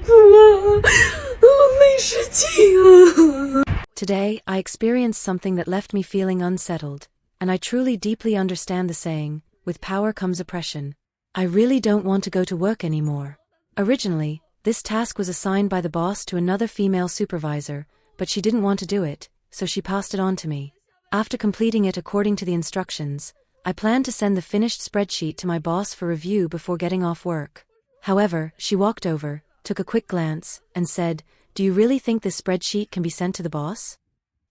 哭了，没事情啊。 Today, I experienced something that left me feeling unsettled, and I truly deeply understand the saying, with power comes oppression. I really don't want to go to work anymore. Originally, this task was assigned by the boss to another female supervisor, but she didn't want to do it, so she passed it on to me. After completing it according to the instructions, I planned to send the finished spreadsheet to my boss for review before getting off work. However, she walked over, took a quick glance, and said, "Do you really think this spreadsheet can be sent to the boss?"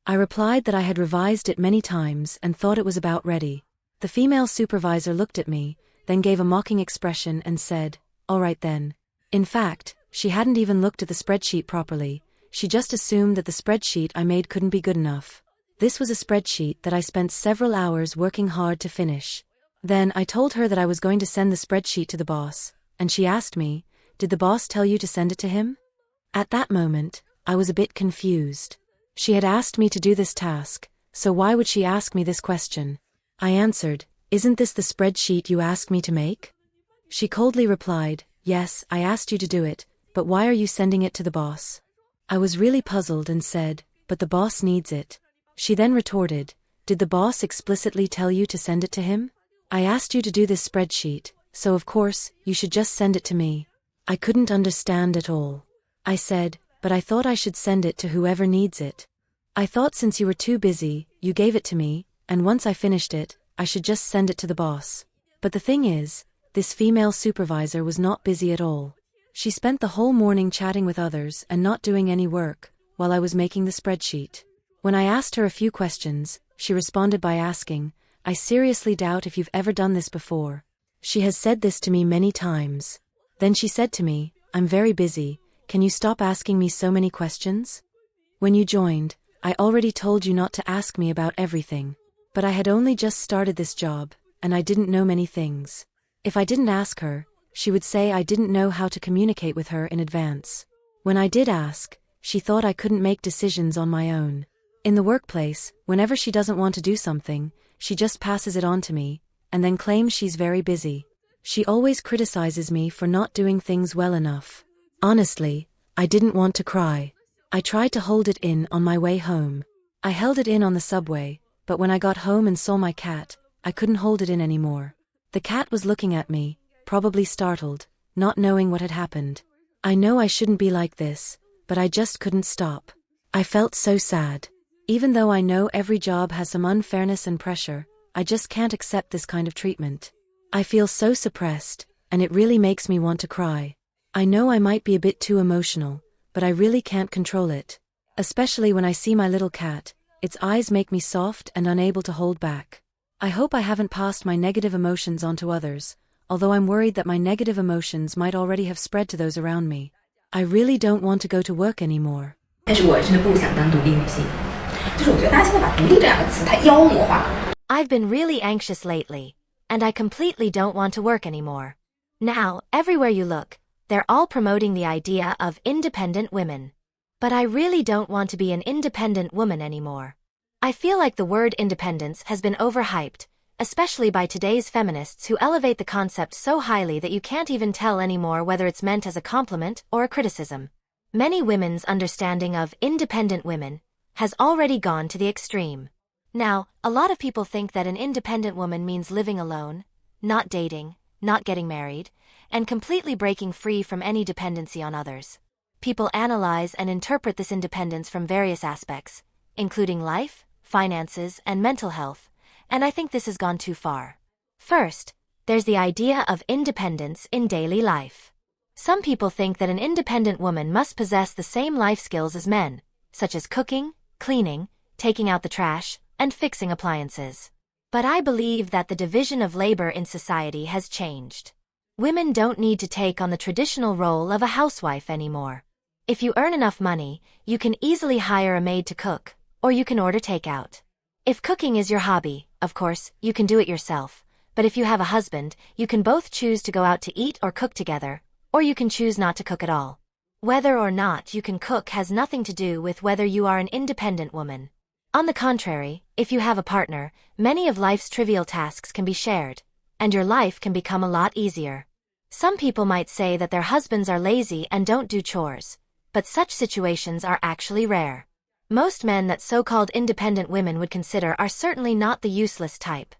I replied that I had revised it many times and thought it was about ready. The female supervisor looked at me, then gave a mocking expression and said, "All right then." In fact, she hadn't even looked at the spreadsheet properly, she just assumed that the spreadsheet I made couldn't be good enough. This was a spreadsheet that I spent several hours working hard to finish. Then I told her that I was going to send the spreadsheet to the boss, and she asked me, "Did the boss tell you to send it to him?" At that moment, I was a bit confused. She had asked me to do this task, so why would she ask me this question? I answered, "Isn't this the spreadsheet you asked me to make?" She coldly replied, "Yes, I asked you to do it, but why are you sending it to the boss?" I was really puzzled and said, "But the boss needs it." She then retorted, "Did the boss explicitly tell you to send it to him? I asked you to do this spreadsheet, so of course, you should just send it to me." I couldn't understand at all. I said, "But I thought I should send it to whoever needs it. I thought since you were too busy, you gave it to me, and once I finished it, I should just send it to the boss." But the thing is, this female supervisor was not busy at all. She spent the whole morning chatting with others and not doing any work, while I was making the spreadsheet. When I asked her a few questions, she responded by asking, "I seriously doubt if you've ever done this before." She has said this to me many times. Then she said to me, "I'm very busy, can you stop asking me so many questions? When you joined, I already told you not to ask me about everything. But I had only just started this job, and I didn't know many things. If I didn't ask her, she would say I didn't know how to communicate with her in advance. When I did ask, she thought I couldn't make decisions on my own. In the workplace, whenever she doesn't want to do something, she just passes it on to me, and then claims she's very busy. She always criticizes me for not doing things well enough. Honestly, I didn't want to cry. I tried to hold it in on my way home. I held it in on the subway, but when I got home and saw my cat, I couldn't hold it in anymore. The cat was looking at me, probably startled, not knowing what had happened. I know I shouldn't be like this, but I just couldn't stop. I felt so sad. Even though I know every job has some unfairness and pressure, I just can't accept this kind of treatment. I feel so suppressed, and it really makes me want to cry. I know I might be a bit too emotional, but I really can't control it. Especially when I see my little cat, its eyes make me soft and unable to hold back. I hope I haven't passed my negative emotions on to others, although I'm worried that my negative emotions might already have spread to those around me. I really don't want to go to work anymore. 但是我真的不想当独立女性，就是我觉得大家现在把独立这两个词太妖魔化了。 I've been really anxious lately, and I completely don't want to work anymore. Now, everywhere you look, they're all promoting the idea of independent women. But I really don't want to be an independent woman anymore. I feel like the word independence has been overhyped, especially by today's feminists who elevate the concept so highly that you can't even tell anymore whether it's meant as a compliment or a criticism. Many women's understanding of independent women has already gone to the extreme. Now, a lot of people think that an independent woman means living alone, not dating, not getting married, and completely breaking free from any dependency on others. People analyze and interpret this independence from various aspects, including life, finances, and mental health, and I think this has gone too far. First, there's the idea of independence in daily life. Some people think that an independent woman must possess the same life skills as men, such as cooking, cleaning, taking out the trash, and fixing appliances. But I believe that the division of labor in society has changed. Women don't need to take on the traditional role of a housewife anymore. If you earn enough money, you can easily hire a maid to cook, or you can order takeout. If cooking is your hobby, of course, you can do it yourself, but if you have a husband, you can both choose to go out to eat or cook together, or you can choose not to cook at all. Whether or not you can cook has nothing to do with whether you are an independent woman. On the contrary, if you have a partner, many of life's trivial tasks can be shared, and your life can become a lot easier. Some people might say that their husbands are lazy and don't do chores, but such situations are actually rare. Most men that so-called independent women would consider are certainly not the useless type.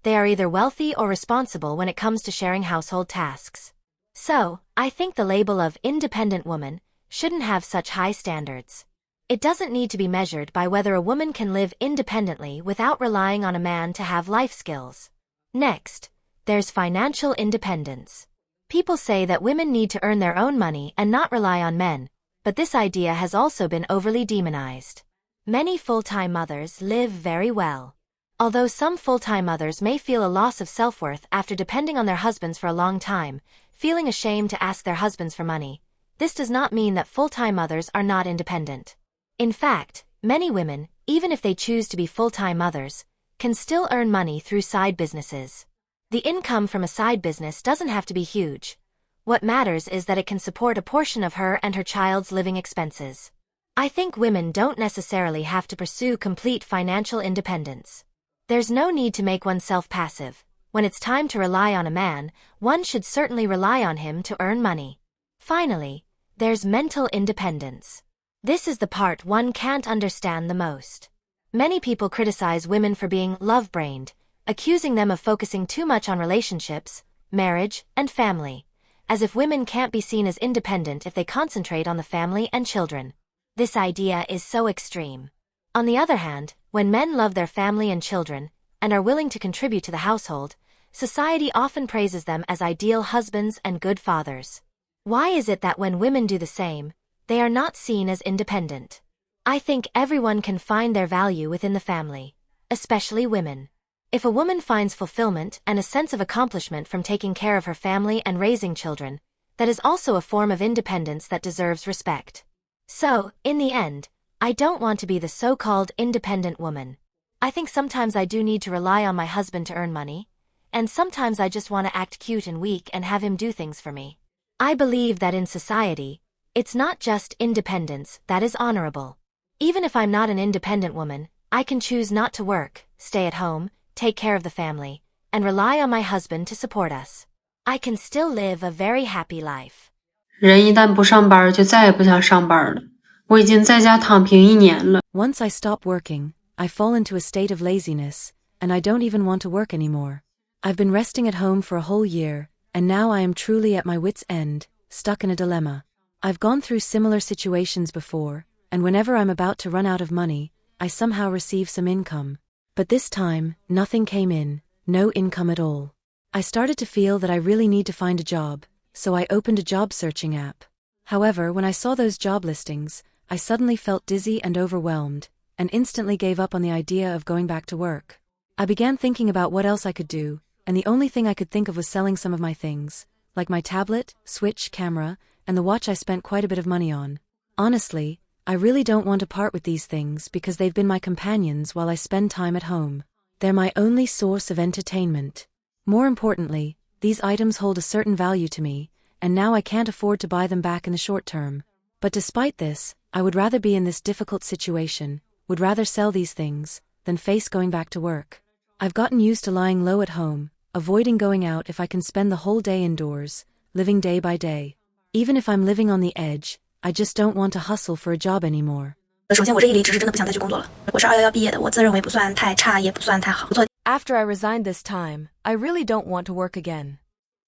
They are either wealthy or responsible when it comes to sharing household tasks. So, I think the label of independent woman shouldn't have such high standards. It doesn't need to be measured by whether a woman can live independently without relying on a man to have life skills. Next, there's financial independence. People say that women need to earn their own money and not rely on men, but this idea has also been overly demonized. Many full-time mothers live very well. Although some full-time mothers may feel a loss of self-worth after depending on their husbands for a long time, feeling ashamed to ask their husbands for money, this does not mean that full-time mothers are not independent. In fact, many women, even if they choose to be full-time mothers, can still earn money through side businesses. The income from a side business doesn't have to be huge. What matters is that it can support a portion of her and her child's living expenses. I think women don't necessarily have to pursue complete financial independence. There's no need to make oneself passive. When it's time to rely on a man, one should certainly rely on him to earn money. Finally, there's mental independence. This is the part one can't understand the most. Many people criticize women for being love-brained, accusing them of focusing too much on relationships, marriage, and family, as if women can't be seen as independent if they concentrate on the family and children. This idea is so extreme. On the other hand, when men love their family and children, and are willing to contribute to the household, society often praises them as ideal husbands and good fathers. Why is it that when women do the same, they are not seen as independent? I think everyone can find their value within the family, especially women. If a woman finds fulfillment and a sense of accomplishment from taking care of her family and raising children, that is also a form of independence that deserves respect. So, in the end, I don't want to be the so-called independent woman. I think sometimes I do need to rely on my husband to earn money, and sometimes I just want to act cute and weak and have him do things for me. I believe that in society, it's not just independence that is honorable. Even if I'm not an independent woman, I can choose not to work, stay at home, take care of the family, and rely on my husband to support us. I can still live a very happy life. 人一旦不上班，就再也不想上班了。我已经在家躺平1年了。Once I stop working, I fall into a state of laziness, and I don't even want to work anymore. I've been resting at home for a whole year, and now I am truly at my wit's end, stuck in a dilemma. I've gone through similar situations before, and whenever I'm about to run out of money, I somehow receive some income. But this time, nothing came in, no income at all. I started to feel that I really need to find a job, so I opened a job searching app. However, when I saw those job listings, I suddenly felt dizzy and overwhelmed, and instantly gave up on the idea of going back to work. I began thinking about what else I could do, and the only thing I could think of was selling some of my things, like my tablet, Switch, camera, and the watch I spent quite a bit of money on. Honestly, I really don't want to part with these things because they've been my companions while I spend time at home. They're my only source of entertainment. More importantly, these items hold a certain value to me, and now I can't afford to buy them back in the short term. But despite this, I would rather be in this difficult situation, would rather sell these things, than face going back to work. I've gotten used to lying low at home, avoiding going out if I can spend the whole day indoors, living day by day. Even if I'm living on the edge, I just don't want to hustle for a job anymore. 首先我这一离职是真的不想再去工作了。我是211毕业的，我自认为不算太差，也不算太好。 After I resigned this time, I really don't want to work again.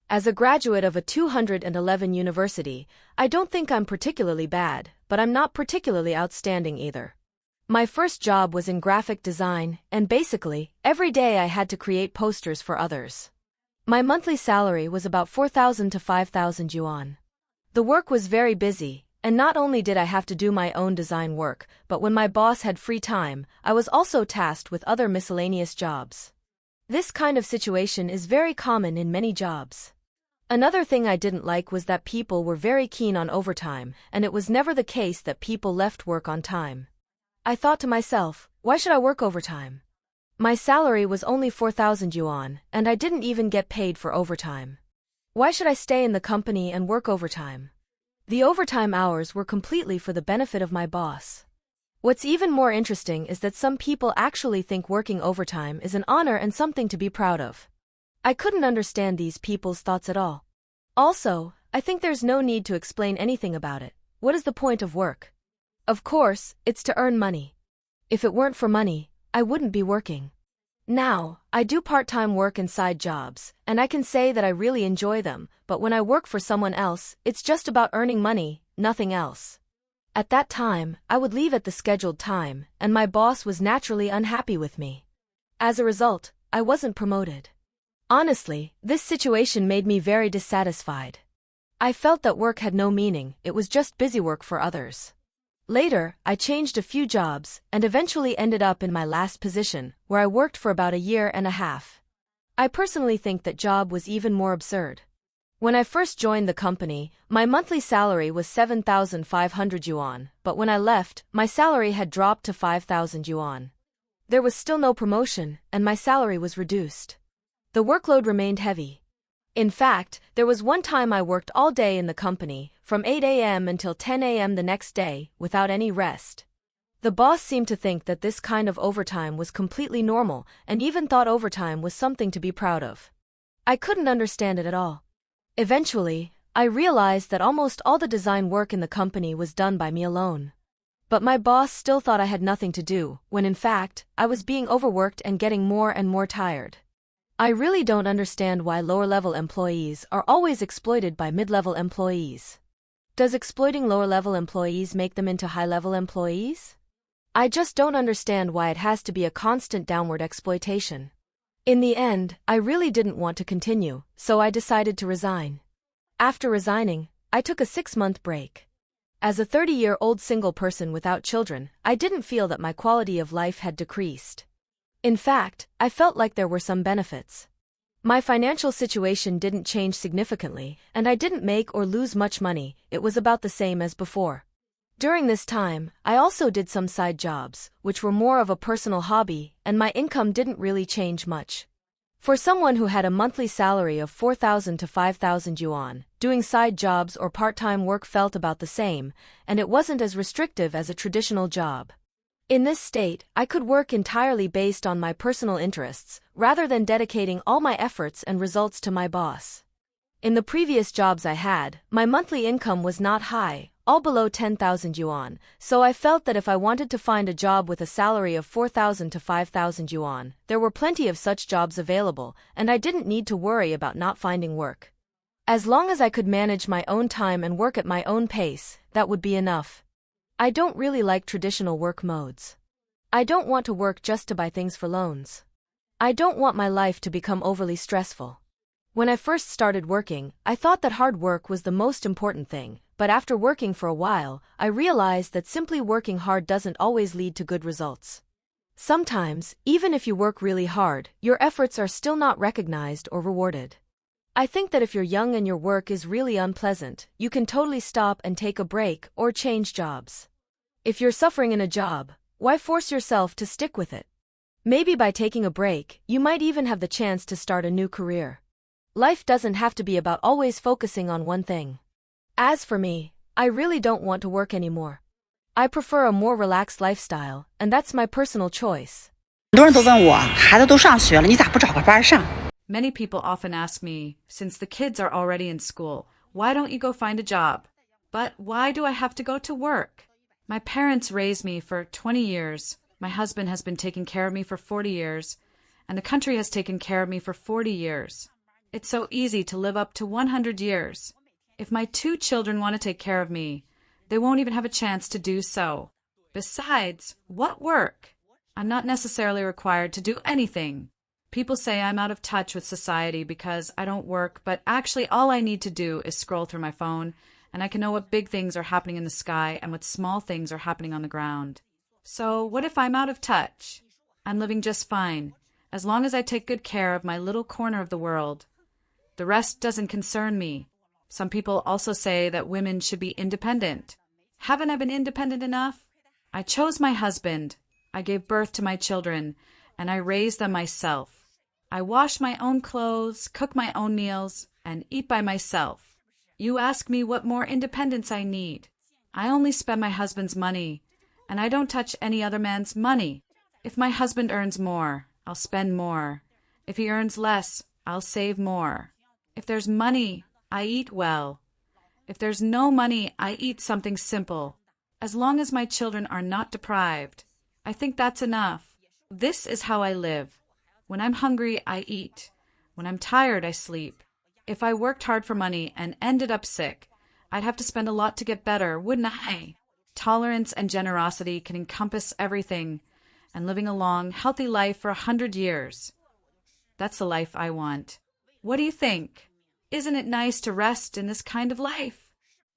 As a graduate of a 211 university, I don't think I'm particularly bad, but I'm not particularly outstanding either. My first job was in graphic design, and basically, every day I had to create posters for others. My monthly salary was about 4,000 to 5,000 yuan. The work was very busy, and not only did I have to do my own design work, but when my boss had free time, I was also tasked with other miscellaneous jobs. This kind of situation is very common in many jobs. Another thing I didn't like was that people were very keen on overtime, and it was never the case that people left work on time. I thought to myself, why should I work overtime? My salary was only 4,000 yuan, and I didn't even get paid for overtime. Why should I stay in the company and work overtime? The overtime hours were completely for the benefit of my boss. What's even more interesting is that some people actually think working overtime is an honor and something to be proud of. I couldn't understand these people's thoughts at all. Also, I think there's no need to explain anything about it. What is the point of work? Of course, it's to earn money. If it weren't for money, I wouldn't be working. Now, I do part-time work and side jobs, and I can say that I really enjoy them, but when I work for someone else, it's just about earning money, nothing else. At that time, I would leave at the scheduled time, and my boss was naturally unhappy with me. As a result, I wasn't promoted. Honestly, this situation made me very dissatisfied. I felt that work had no meaning, it was just busy work for others. Later, I changed a few jobs, and eventually ended up in my last position, where I worked for about a year and a half. I personally think that job was even more absurd. When I first joined the company, my monthly salary was 7,500 yuan, but when I left, my salary had dropped to 5,000 yuan. There was still no promotion, and my salary was reduced. The workload remained heavy. In fact, there was one time I worked all day in the company, from 8 a.m. until 10 a.m. the next day, without any rest. The boss seemed to think that this kind of overtime was completely normal, and even thought overtime was something to be proud of. I couldn't understand it at all. Eventually, I realized that almost all the design work in the company was done by me alone. But my boss still thought I had nothing to do, when in fact, I was being overworked and getting more and more tired. I really don't understand why lower-level employees are always exploited by mid-level employees. Does exploiting lower-level employees make them into high-level employees? I just don't understand why it has to be a constant downward exploitation. In the end, I really didn't want to continue, so I decided to resign. After resigning, I took a 6-month break. As a 30-year-old single person without children, I didn't feel that my quality of life had decreased. In fact, I felt like there were some benefits. My financial situation didn't change significantly, and I didn't make or lose much money, it was about the same as before. During this time, I also did some side jobs, which were more of a personal hobby, and my income didn't really change much. For someone who had a monthly salary of 4,000 to 5,000 yuan, doing side jobs or part-time work felt about the same, and it wasn't as restrictive as a traditional job. In this state, I could work entirely based on my personal interests, rather than dedicating all my efforts and results to my boss. In the previous jobs I had, my monthly income was not high, all below 10,000 yuan, so I felt that if I wanted to find a job with a salary of 4,000 to 5,000 yuan, there were plenty of such jobs available, and I didn't need to worry about not finding work. As long as I could manage my own time and work at my own pace, that would be enough. I don't really like traditional work modes. I don't want to work just to buy things for loans. I don't want my life to become overly stressful. When I first started working, I thought that hard work was the most important thing, but after working for a while, I realized that simply working hard doesn't always lead to good results. Sometimes, even if you work really hard, your efforts are still not recognized or rewarded. I think that if you're young and your work is really unpleasant, you can totally stop and take a break or change jobs. If you're suffering in a job, why force yourself to stick with it? Maybe by taking a break, you might even have the chance to start a new career. Life doesn't have to be about always focusing on one thing. As for me, I really don't want to work anymore. I prefer a more relaxed lifestyle, and that's my personal choice. 很多人都问我，孩子都上学了，你咋不找个班上？ Many people often ask me, since the kids are already in school, why don't you go find a job? But why do I have to go to work? My parents raised me for 20 years. My husband has been taking care of me for 40 years, and the country has taken care of me for 40 years. It's so easy to live up to 100 years. If my 2 children want to take care of me, they won't even have a chance to do so. Besides, what work? I'm not necessarily required to do anything. People say I'm out of touch with society because I don't work, but actually all I need to do is scroll through my phone, and I can know what big things are happening in the sky and what small things are happening on the ground. So what if I'm out of touch? I'm living just fine, as long as I take good care of my little corner of the world. The rest doesn't concern me. Some people also say that women should be independent. Haven't I been independent enough? I chose my husband. I gave birth to my children, and I raised them myself. I wash my own clothes, cook my own meals, and eat by myself. You ask me what more independence I need. I only spend my husband's money, and I don't touch any other man's money. If my husband earns more, I'll spend more. If he earns less, I'll save more. If there's money, I eat well. If there's no money, I eat something simple. As long as my children are not deprived, I think that's enough. This is how I live. When I'm hungry, I eat. When I'm tired, I sleep. If I worked hard for money and ended up sick, I'd have to spend a lot to get better, wouldn't I? Tolerance and generosity can encompass everything, and living a long, healthy life for 100 years. That's the life I want. What do you think? Isn't it nice to rest in this kind of life?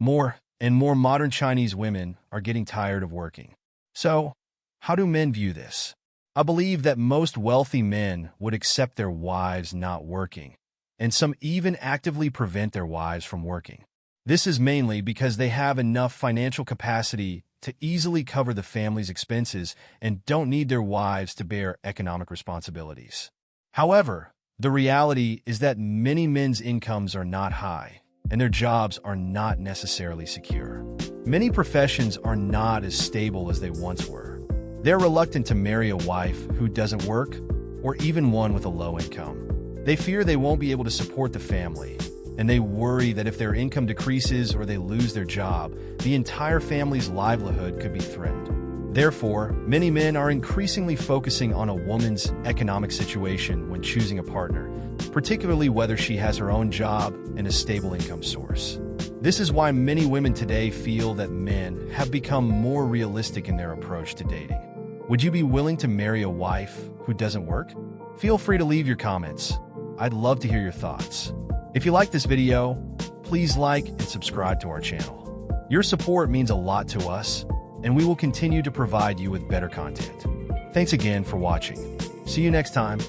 More and more modern Chinese women are getting tired of working. So, how do men view this? I believe that most wealthy men would accept their wives not working, and some even actively prevent their wives from working. This is mainly because they have enough financial capacity to easily cover the family's expenses and don't need their wives to bear economic responsibilities. However, the reality is that many men's incomes are not high, and their jobs are not necessarily secure. Many professions are not as stable as they once were. They're reluctant to marry a wife who doesn't work, or even one with a low income. They fear they won't be able to support the family, and they worry that if their income decreases or they lose their job, the entire family's livelihood could be threatened. Therefore, many men are increasingly focusing on a woman's economic situation when choosing a partner, particularly whether she has her own job and a stable income source. This is why many women today feel that men have become more realistic in their approach to dating. Would you be willing to marry a wife who doesn't work? Feel free to leave your comments. I'd love to hear your thoughts. If you like this video, please like and subscribe to our channel. Your support means a lot to us, and we will continue to provide you with better content. Thanks again for watching. See you next time.